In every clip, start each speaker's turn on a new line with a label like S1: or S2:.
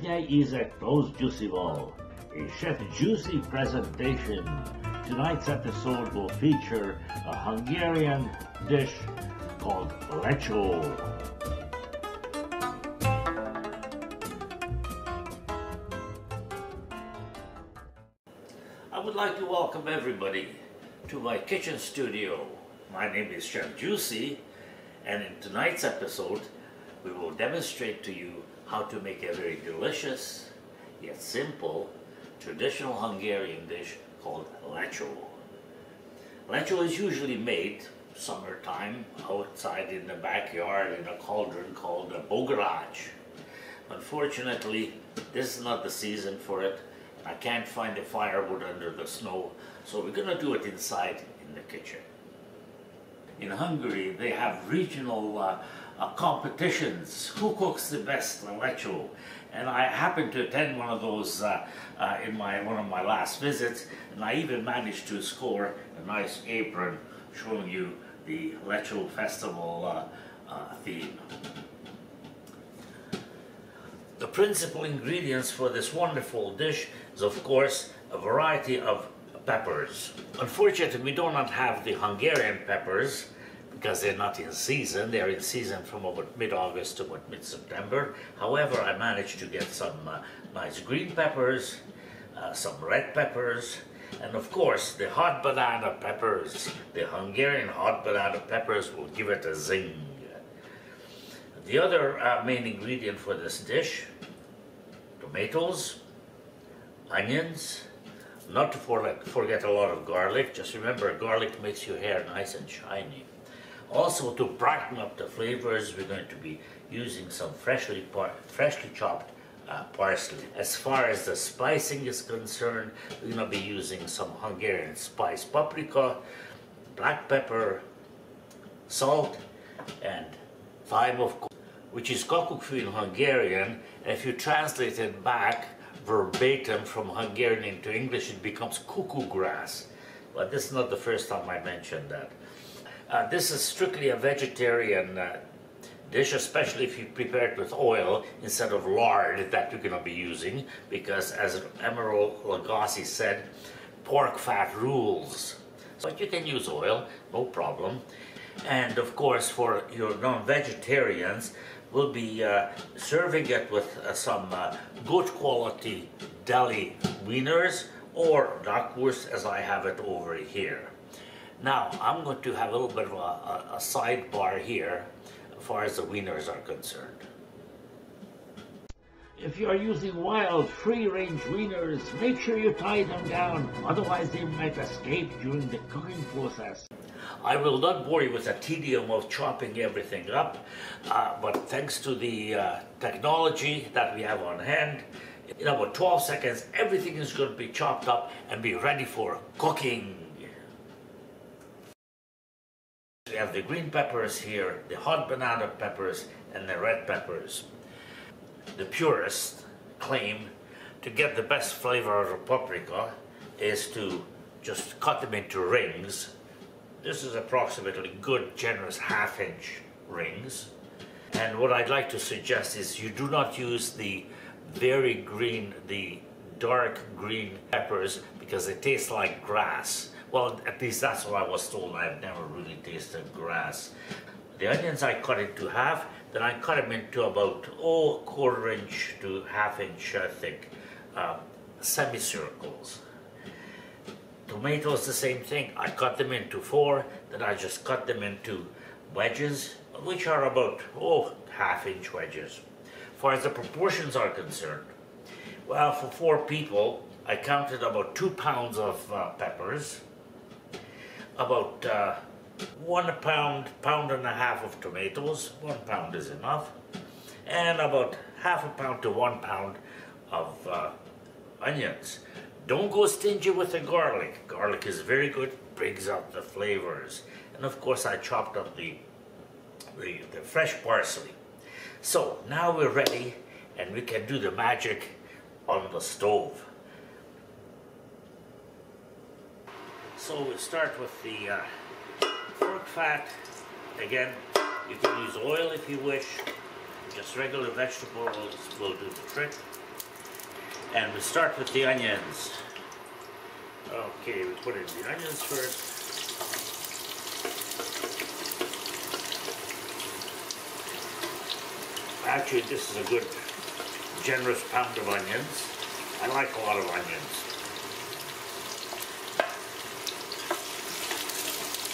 S1: Mennyei Ízek, Tausz Gyuszival, a Chef Juicy presentation. Tonight's episode will feature a Hungarian dish called Lecho. I would like to welcome everybody to my kitchen studio. My name is Chef Juicy, and in tonight's episode we will demonstrate to you how to make a very delicious yet simple traditional Hungarian dish called Lecho. Lecho is usually made summertime outside in the backyard in a cauldron called a bogaraj. Unfortunately, this is not the season for it. I can't find the firewood under the snow, so we're going to do it inside in the kitchen. In Hungary, they have regional competitions. Who cooks the best Lecho? And I happened to attend one of those in one of my last visits, and I even managed to score a nice apron showing you the Lecho festival theme. The principal ingredients for this wonderful dish is, of course, a variety of peppers. Unfortunately, we do not have the Hungarian peppers because they're not in season. They're in season from about mid-August to about mid-September. However, I managed to get some nice green peppers, some red peppers, and of course, the hot banana peppers. The Hungarian hot banana peppers will give it a zing. The other main ingredient for this dish: tomatoes, onions, not to forget a lot of garlic. Just remember, garlic makes your hair nice and shiny. Also, to brighten up the flavors, we're going to be using some freshly chopped parsley. As far as the spicing is concerned, we're going to be using some Hungarian spice paprika, black pepper, salt, and thyme, of course, which is kakukkfű in Hungarian, and if you translate it back verbatim from Hungarian into English, it becomes cuckoo grass. But this is not the first time I mentioned that. This is strictly a vegetarian dish, especially if you prepare it with oil instead of lard that you're going to be using, because as Emerald Lagasse said, pork fat rules. But you can use oil, no problem. And of course, for your non-vegetarians, we'll be serving it with some good quality deli wieners or knackwurst, as I have it over here. Now, I'm going to have a little bit of a sidebar here as far as the wieners are concerned. If you are using wild, free-range wieners, make sure you tie them down, otherwise they might escape during the cooking process. I will not bore you with the tedium of chopping everything up, but thanks to the technology that we have on hand, in about 12 seconds, everything is going to be chopped up and be ready for cooking. We have the green peppers here, the hot banana peppers, and the red peppers. The purists claim to get the best flavor of a paprika is to just cut them into rings. This is approximately good, generous half-inch rings. And what I'd like to suggest is you do not use the very green, the dark green peppers, because they taste like grass. Well, at least that's what I was told. I've never really tasted grass. The onions I cut into half, then I cut them into about, quarter-inch to half-inch thick semicircles. Tomatoes, the same thing. I cut them into 4, then I just cut them into wedges, which are about, half-inch wedges. As far as the proportions are concerned, well, for 4 people, I counted about 2 pounds of peppers, about 1 pound, pound and a half of tomatoes, 1 pound is enough, and about half a pound to 1 pound of onions. Don't go stingy with the garlic. Garlic is very good, brings out the flavors. And of course, I chopped up the fresh parsley. So now we're ready, and we can do the magic on the stove. So we start with the pork fat. Again, you can use oil if you wish. Just regular vegetable oils will do the trick. And we start with the onions. Okay, we put in the onions first. Actually, this is a good, generous pound of onions. I like a lot of onions.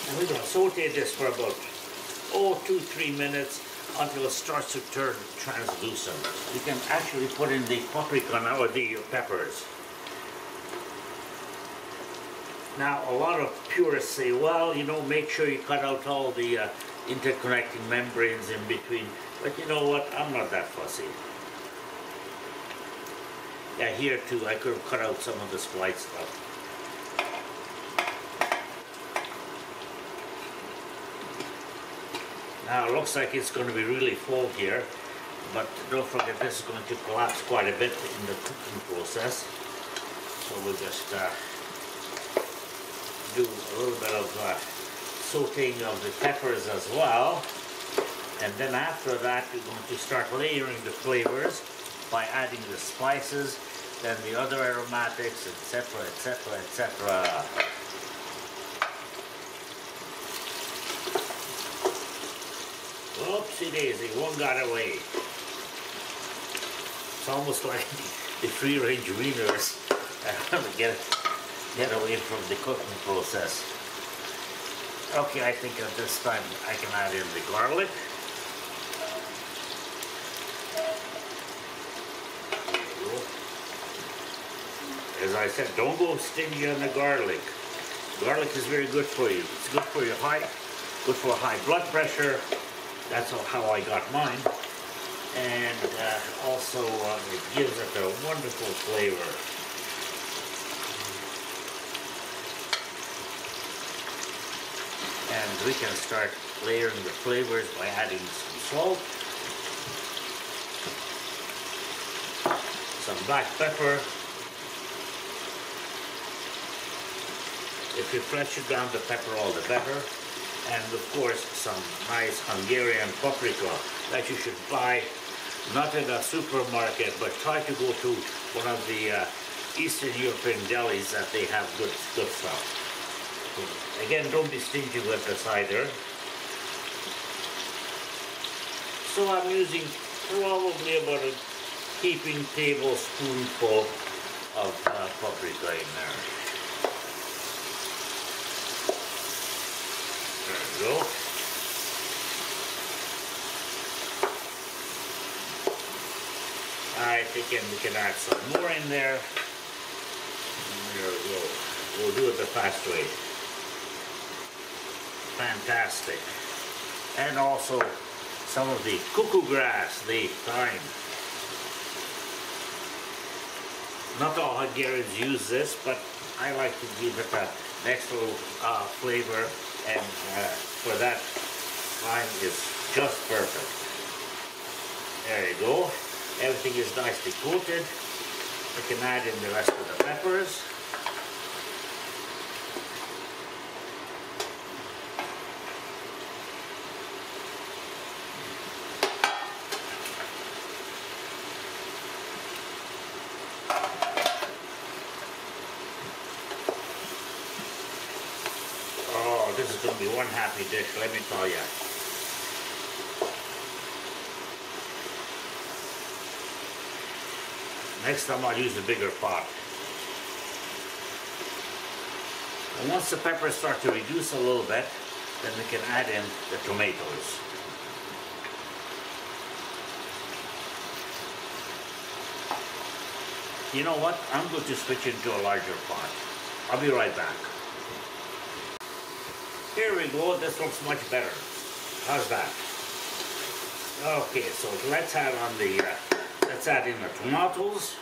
S1: And we're going to saute this for about, 2-3 minutes until it starts to turn translucent. We can actually put in the paprika now, or the peppers. Now, a lot of purists say, well, you know, make sure you cut out all the interconnecting membranes in between. But you know what? I'm not that fussy. Yeah, here too, I could have cut out some of the splice stuff. Now, it looks like it's going to be really full here, but don't forget this is going to collapse quite a bit in the cooking process. So we'll just do a little bit of sauteing of the peppers as well. And then after that, we're going to start layering the flavors by adding the spices, then the other aromatics, etc., etc., etc. Whoopsie daisy, one got away. It's almost like the free-range wieners get away from the cooking process. Okay, I think at this time I can add in the garlic. As I said, don't go stingy on the garlic. Garlic is very good for you. It's good for your good for high blood pressure. That's how I got mine. And also it gives it a wonderful flavor. And we can start layering the flavors by adding some salt, some black pepper. If you flesh it down, the pepper, all the better. And of course, some nice Hungarian paprika that you should buy, not in a supermarket, but try to go to one of the Eastern European delis that they have good stuff. Again, don't be stingy with the cider. So I'm using probably about a heaping tablespoonful of paprika in there. There we go. I think we can add some more in there. There we go. We'll do it the fast way. Fantastic. And also some of the cuckoo grass, the thyme. Not all Hungarians use this, but I like to give it a next little flavor, and for that, thyme is just perfect. There you go. Everything is nicely coated. We can add in the rest of the peppers. Oh, this is going to be one happy dish, let me tell you. Next time I'll use a bigger pot. And once the peppers start to reduce a little bit, then we can add in the tomatoes. You know what? I'm going to switch into a larger pot. I'll be right back. Here we go. This looks much better. How's that? Okay, so let's add on the let's add in the tomatoes.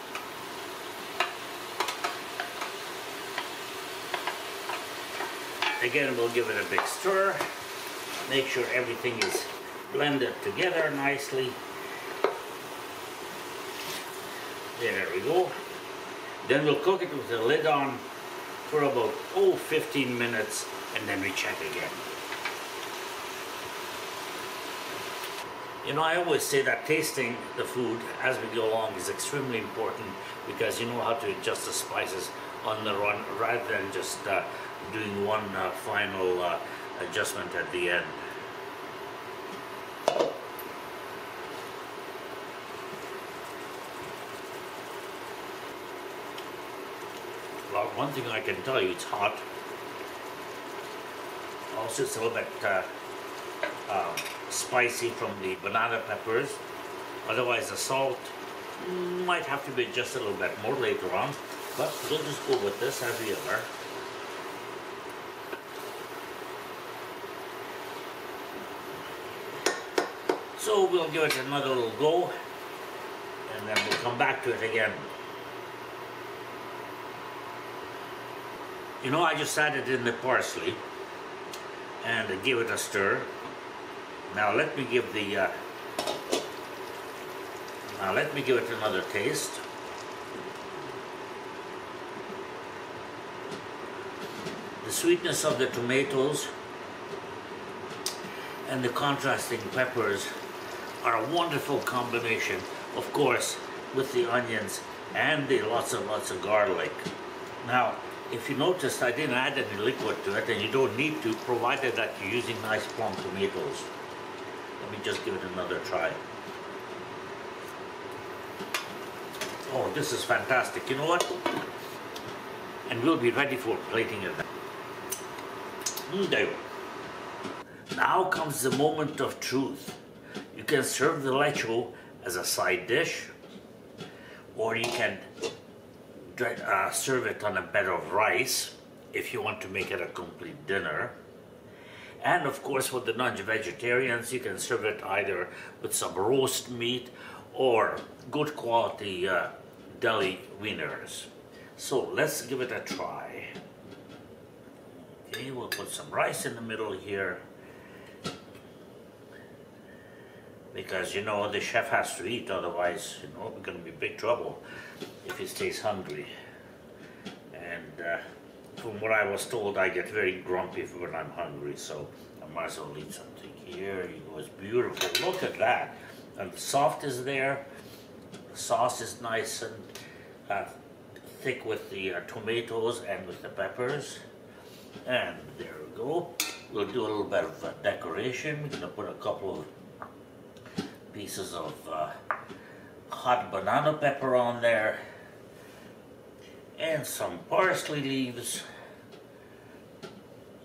S1: Again, we'll give it a big stir. Make sure everything is blended together nicely. There we go. Then we'll cook it with the lid on for about 15 minutes, and then we check again. You know, I always say that tasting the food as we go along is extremely important because you know how to adjust the spices on the run rather than just doing one final adjustment at the end. Well, one thing I can tell you, it's hot. Also, it's a little bit spicy from the banana peppers. Otherwise, the salt might have to be just a little bit more later on. But we'll just go with this as we are. So we'll give it another little go, and then we'll come back to it again. You know, I just added in the parsley and give it a stir. Now let me give it another taste. The sweetness of the tomatoes and the contrasting peppers are a wonderful combination, of course, with the onions and the lots of garlic. Now, if you noticed, I didn't add any liquid to it, and you don't need to, provided that you're using nice plum tomatoes. Let me just give it another try. Oh, this is fantastic. You know what? And we'll be ready for plating it. There you go. Now comes the moment of truth. You can serve the lecho as a side dish, or you can serve it on a bed of rice if you want to make it a complete dinner. And of course, for the non-vegetarians, you can serve it either with some roast meat or good quality deli wieners. So let's give it a try. Okay, we'll put some rice in the middle here, because you know the chef has to eat, otherwise you know we're going to be in big trouble if he stays hungry. And from what I was told, I get very grumpy when I'm hungry, so I might as well eat something. Here you go, it's beautiful. Look at that. And the soft is there. The sauce is nice and thick with the tomatoes and with the peppers. And there we go. We'll do a little bit of decoration. We're going to put a couple of pieces of hot banana pepper on there, and some parsley leaves,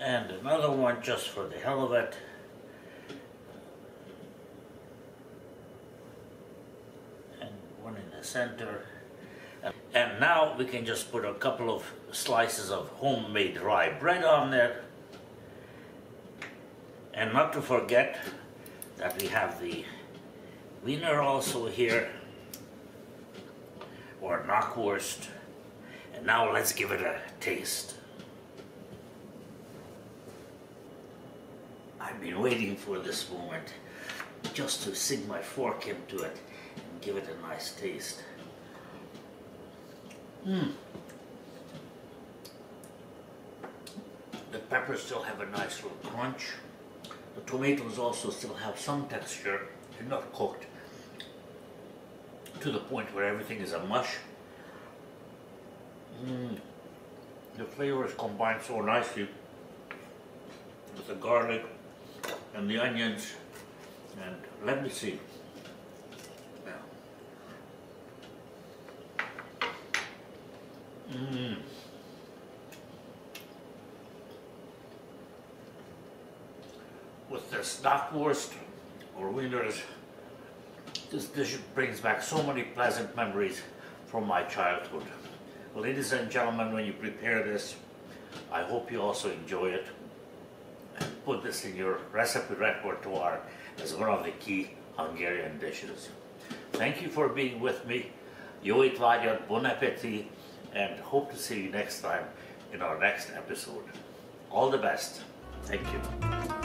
S1: and another one just for the hell of it. And one in the center. And now we can just put a couple of slices of homemade rye bread on there. And not to forget that we have the wiener also here, or knockwurst. And now let's give it a taste. I've been waiting for this moment just to sink my fork into it and give it a nice taste. The peppers still have a nice little crunch. The tomatoes also still have some texture. They're not cooked to the point where everything is a mush. The flavors combine so nicely with the garlic and the onions. And let me see. With this knockwurst or wieners, this dish brings back so many pleasant memories from my childhood. Ladies and gentlemen, when you prepare this, I hope you also enjoy it and put this in your recipe repertoire as one of the key Hungarian dishes. Thank you for being with me. Jó étvágyat, bon appétit, and hope to see you next time in our next episode. All the best. Thank you.